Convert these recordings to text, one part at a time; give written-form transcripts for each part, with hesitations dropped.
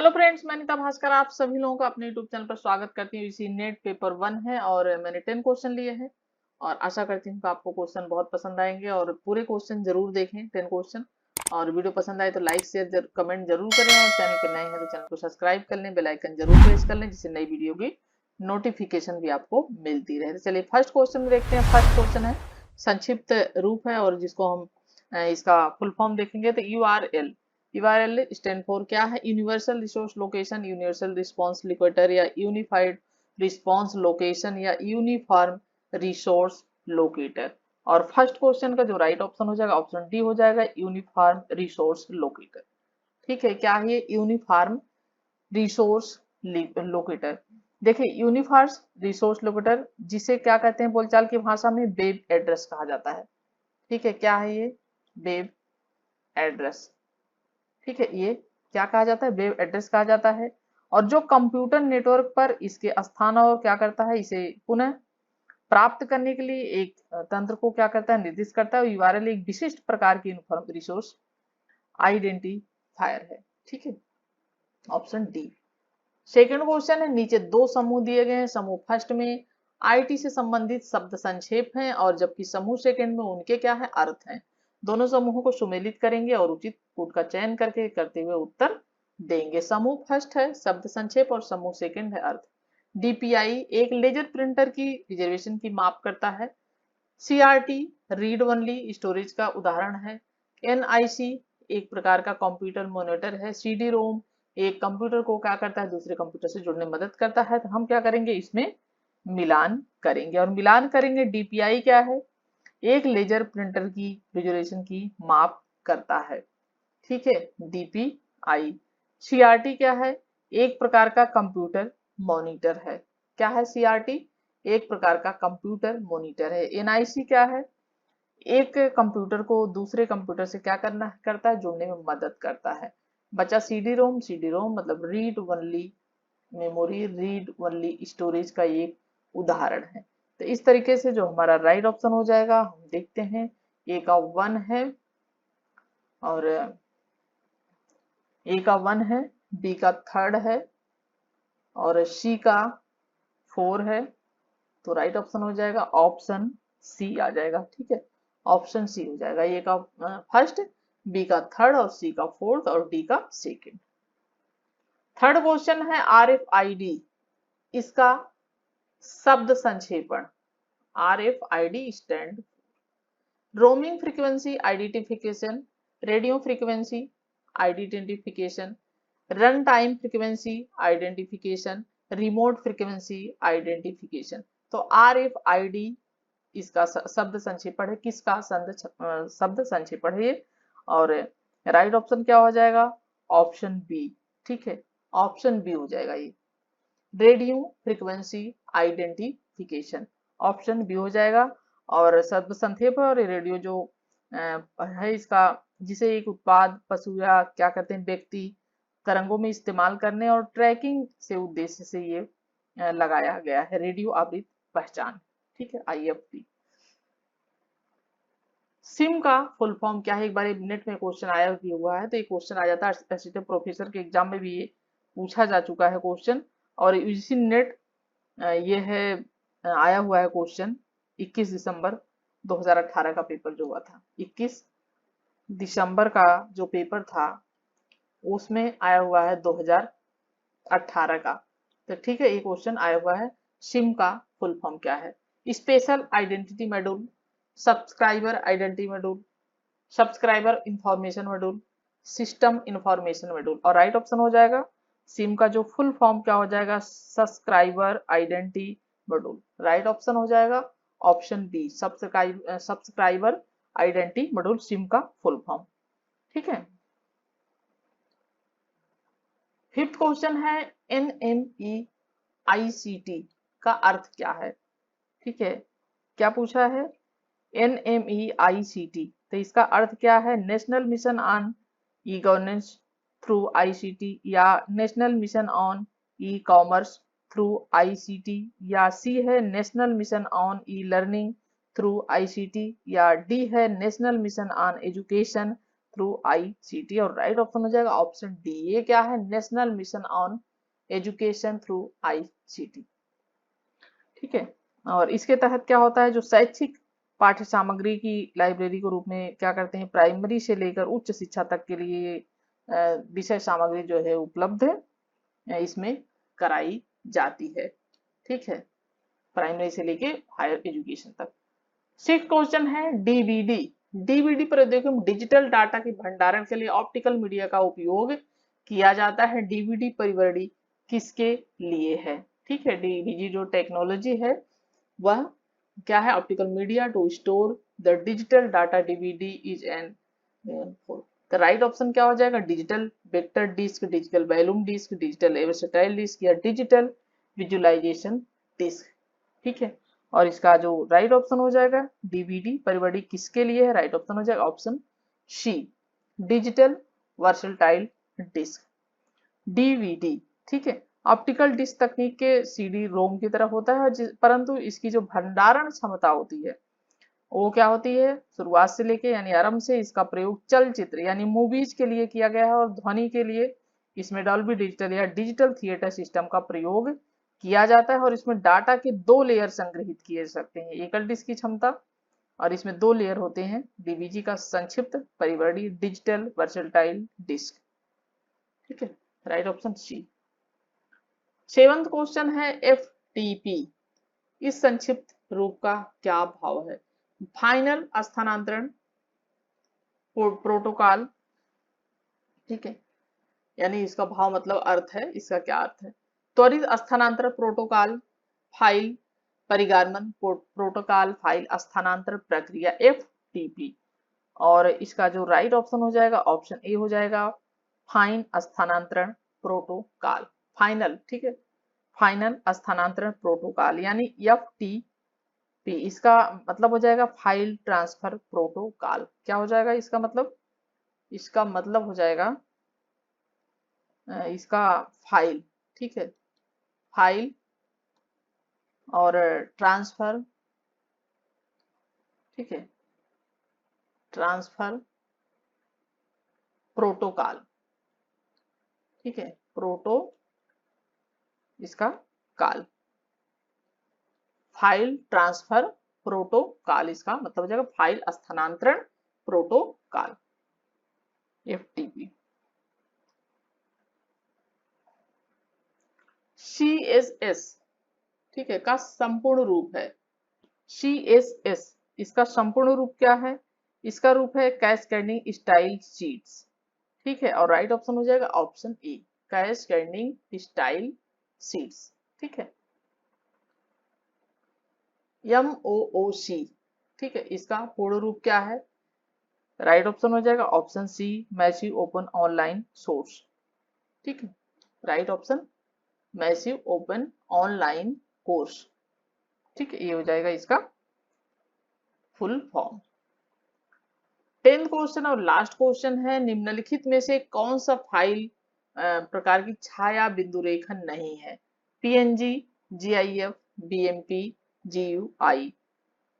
Hello friends, मैं अनिता भास्कर आप सभी लोगों का अपने यूट्यूब चैनल पर स्वागत करती हूँ। इसी नेट पेपर 1 है और मैंने 10 क्वेश्चन लिए हैं और आशा करती हूँ कि आपको क्वेश्चन बहुत पसंद आएंगे और पूरे क्वेश्चन जरूर देखें 10 क्वेश्चन। और वीडियो पसंद आए तो लाइक शेयर कमेंट जरूर करें और चैनल पर नए हैं तो चैनल को सब्सक्राइब कर लें, बेल आइकन जरूर प्रेस कर लें जिससे नई वीडियो की नोटिफिकेशन भी आपको मिलती रहे। तो चलिए फर्स्ट क्वेश्चन देखते हैं। फर्स्ट क्वेश्चन है, संक्षिप्त रूप है और जिसको हम इसका फुल फॉर्म देखेंगे तो यूआरएल स्टैंड फॉर क्या है? Universal resource location, universal response locator या यूनिफाइड रिस्पांस लोकेशन या यूनिफॉर्म रिसोर्स लोकेटर। और फर्स्ट क्वेश्चन का जो राइट ऑप्शन हो जाएगा ऑप्शन डी हो जाएगा, यूनिफॉर्म रिसोर्स लोकेटर। ठीक है, क्या है ये? Uniform resource locator. देखिए यूनिफॉर्म रिसोर्स लोकेटर जिसे क्या कहते हैं बोलचाल की भाषा में? वेब एड्रेस कहा जाता है। ठीक है, क्या है ये? Web address. ठीक है, ये क्या कहा जाता है? वेब एड्रेस कहा जाता है। और जो कंप्यूटर नेटवर्क पर इसके स्थान और क्या करता है, इसे पुनः प्राप्त करने के लिए एक तंत्र को क्या करता है? निर्दिष्ट करता है। यूआरएल एक विशिष्ट प्रकार की यूनिफॉर्म रिसोर्स आइडेंटिफायर है। ठीक है, ऑप्शन डी। सेकंड क्वेश्चन है, नीचे दो समूह दिए गए हैं। समूह फर्स्ट में आईटी से संबंधित शब्द संक्षेप हैं और जबकि समूह सेकंड में उनके क्या है? अर्थ हैं। दोनों समूहों को सुमेलित करेंगे और उचित कोड का चयन करते हुए उत्तर देंगे। समूह फर्स्ट है शब्द संक्षेप और समूह सेकंड है अर्थ। डीपीआई एक लेजर प्रिंटर की रिजर्वेशन की माप करता है। सीआरटी रीड ओनली स्टोरेज का उदाहरण है। एनआईसी एक प्रकार का कंप्यूटर मॉनिटर है। सीडी रोम एक कंप्यूटर को क्या करता है? दूसरे कंप्यूटर से जुड़ने में मदद करता है। तो हम क्या करेंगे? इसमें मिलान करेंगे और मिलान करेंगे। डीपीआई क्या है? एक लेजर प्रिंटर की रेजोल्यूशन की माप करता है। ठीक है, डीपीआई। सीआरटी क्या है? एक प्रकार का कंप्यूटर मॉनिटर है। क्या है सीआरटी? एक प्रकार का कंप्यूटर मॉनिटर है। एनआईसी क्या है? एक कंप्यूटर को दूसरे कंप्यूटर से क्या करता है? जुड़ने में मदद करता है। बचा सीडी रोम। सीडी रोम मतलब read only memory, read only storage का एक उदाहरण है। तो इस तरीके से जो हमारा राइट ऑप्शन हो जाएगा हम देखते हैं। ए का 1 है और ए का 1 है, बी का 3rd है और सी का 4 है। तो राइट ऑप्शन हो जाएगा ऑप्शन सी आ जाएगा। ठीक है, ऑप्शन सी हो जाएगा। ए का फर्स्ट, बी का 3rd और सी का 4th और डी का 2nd। थर्ड क्वेश्चन है, आरएफआईडी इसका शब्द संक्षेपण। RFID stand roaming frequency identification, radio frequency identification, run time frequency identification, remote frequency identification. तो आरएफआईडी इसका शब्द संक्षेपण है। किसका शब्द संक्षेपण है ये? और राइट ऑप्शन क्या हो जाएगा? Option B. ठीक है, ऑप्शन बी हो जाएगा ये, radio frequency identification. Option B हो जाएगा। और शब्द संक्षेप और रेडियो जो है इसका, जिसे एक उत्पाद, पशु या क्या कहते हैं व्यक्ति तरंगों में इस्तेमाल करने और ट्रैकिंग से उद्देश्य से ये लगाया गया है। रेडियो आवृत्ति पहचान। ठीक है, आईएफपी। सिम का फुल फॉर्म क्या है? एक बार नेट में क्वेश्चन आया भी हुआ है, तो ये क्वेश्चन आ जाता है असिस्टेंट प्रोफेसर के एग्जाम में भी ये पूछा जा चुका है क्वेश्चन। और यूजीसी नेट ये है आया हुआ है क्वेश्चन 21 दिसंबर 2018 का पेपर जो हुआ था। 21 दिसंबर का जो पेपर था उसमें आया हुआ है 2018 का। तो ठीक है, ये क्वेश्चन आया हुआ है। सिम का फुल फॉर्म क्या है? Special identity module, subscriber identity module, subscriber information module, system information module. और राइट ऑप्शन हो जाएगा सिम का जो फुल फॉर्म क्या हो जाएगा? Subscriber identity module. Right option हो जाएगा option B, subscriber identity module SIM का फुल फॉर्म। ठीक है, फिफ्थ क्वेश्चन है, एनएमईआईसीटी का अर्थ क्या है? ठीक है, क्या पूछा है? एनएमईआईसीटी, तो इसका अर्थ क्या है? National mission on e governance through ICT, या national mission on e commerce through ICT, या सी है national mission on e learning through ICT, या डी है national mission on education through ICT, और राइट ऑप्शन हो जाएगा option D. ये क्या है? National mission on education through ICT। ठीक है, और इसके तहत क्या होता है, जो शैक्षिक पाठ्य सामग्री की लाइब्रेरी के रूप में क्या करते हैं, प्राइमरी से लेकर उच्च शिक्षा तक के लिए विषय सामग्री जो है उपलब्ध है, इसमें कराई जाती है। ठीक है, प्राइमरी से लेके हायर एजुकेशन तक। सिक्स क्वेश्चन है डीवीडी। डीवीडी प्रौद्योगिकी में डिजिटल डाटा के भंडारण के लिए ऑप्टिकल मीडिया का उपयोग किया जाता है। डीवीडी परिवर्ती किसके लिए है? ठीक है, डीवीडी जो टेक्नोलॉजी है वह क्या है? Optical media to store the digital data. DVD is an the right option क्या हो जाएगा? Digital vector disc, digital volume disc, digital versatile disc या डिजिटल विजुअलाइजेशन डिस्क। ठीक है, और इसका जो राइट ऑप्शन हो जाएगा डीवीडी परिवर्ती किसके लिए है? राइट ऑप्शन हो जाएगा option C, digital versatile disc, DVD. ठीक है, ऑप्टिकल डिस्क तकनीक के सीडी रोम की तरह होता है, परंतु इसकी जो भंडारण क्षमता होती है वो क्या होती है? शुरुआत से लेके यानी आरंभ से इसका प्रयोग चलचित्र यानी मूवीज के लिए किया गया है, और ध्वनि के लिए इसमें डॉल्बी डिजिटल या डिजिटल थिएटर सिस्टम का प्रयोग किया जाता है, और इसमें डाटा के 2 लेयर संग्रहित किए जा सकते हैं। एकल डिस्क की क्षमता, और इसमें 2 लेयर होते हैं। डीवीजी का संक्षिप्त परिवर्ती डिजिटल वर्सटाइल डिस्क। ठीक है, right option C. Seventh question है FTP। इस संक्षिप्त रूप का क्या भाव है? फाइनल स्थानांतरण प्रोटोकॉल। ठीक है, यानी इसका भाव मतलब अर्थ है, इसका क्या अर्थ है? त्वरित स्थानांतरण प्रोटोकॉल, फाइल परिगामन प्रोटोकॉल, फाइल स्थानांतरण प्रक्रिया, FTP। और इसका जो राइट ऑप्शन हो जाएगा ऑप्शन ए हो जाएगा, फाइन स्थानांतरण प्रोटोकॉल, फाइनल। ठीक है, फाइनल स्थानांतरण प्रोटोकॉल यानी FTP। इसका मतलब हो जाएगा फाइल ट्रांसफर प्रोटोकॉल। क्या हो जाएगा इसका मतलब? इसका मतलब हो जाएगा इसका फाइल। ठीक है, फाइल और ट्रांसफर। ठीक है, ट्रांसफर प्रोटोकॉल। ठीक है, प्रोटो इसका काल, फाइल ट्रांसफर प्रोटोकॉल, इसका मतलब हो जाएगा फाइल स्थानांतरण प्रोटोकॉल, FTP। CSS, ठीक है, का संपूर्ण रूप है। CSS इसका संपूर्ण रूप क्या है? इसका रूप है कैस्केडिंग स्टाइल शीट्स। ठीक है, और राइट ऑप्शन हो जाएगा option A, cascading style sheets. ठीक है, MOOC। ठीक है, इसका पूर्ण रूप क्या है? राइट ऑप्शन हो जाएगा option C, massive open online source. ठीक है, right option massive open online course. ठीक है, ये हो जाएगा इसका फुल फॉर्म। 10th क्वेश्चन और लास्ट क्वेश्चन है, निम्नलिखित में से कौन सा फाइल प्रकार की छाया बिंदु रेखन नहीं है? PNG, GIF, BMP, GUI।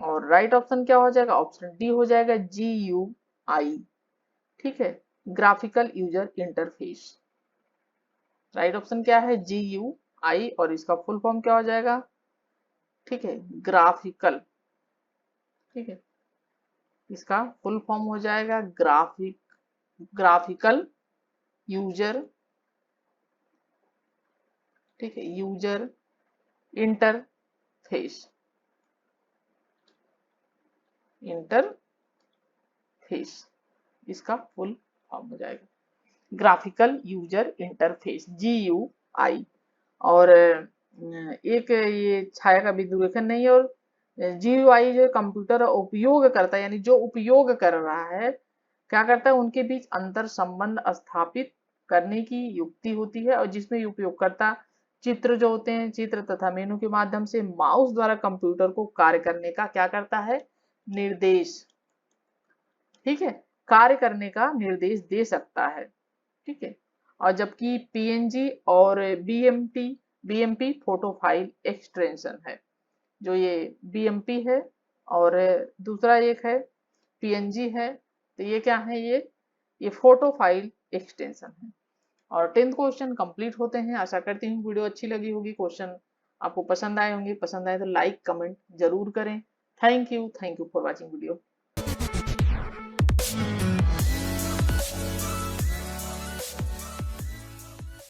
और राइट ऑप्शन क्या हो जाएगा? ऑप्शन डी हो जाएगा GUI। ठीक है, graphical user interface. Right option क्या है? GUI, और इसका फुल फॉर्म क्या हो जाएगा? ठीक है, ग्राफिकल। ठीक है, इसका फुल फॉर्म हो जाएगा ग्राफिकल यूजर। ठीक है, यूजर इंटरफेस, इंटरफेस इसका फुल फॉर्म हो जाएगा ग्राफिकल यूजर इंटरफेस, GUI। और एक ये छाया का बिंदु रेखन नहीं है, और GUI जो कंप्यूटर उपयोग करता है, यानी जो उपयोग कर रहा है क्या करता है, उनके बीच अंतर संबंध स्थापित करने की युक्ति होती है, और जिसमें उपयोगकर्ता चित्र जो होते हैं, चित्र तथा मेनू के माध्यम से माउस द्वारा कंप्यूटर को कार्य करने का क्या करता है? निर्देश। ठीक है, कार्य करने का निर्देश दे सकता है। ठीक है, और जबकि PNG और BMP फोटो फाइल एक्सटेंशन है। जो ये BMP है और दूसरा एक है PNG है, तो ये क्या है? ये ये फोटो फाइल एक्सटेंशन है। और 10th क्वेश्चन कंप्लीट होते हैं। आशा करती हूँ वीडियो अच्छी लगी होगी, क्वेश्चन आपको पसंद आए होंगे। पसंद आए तो लाइक कमेंट जरूर करें। Thank you for watching video.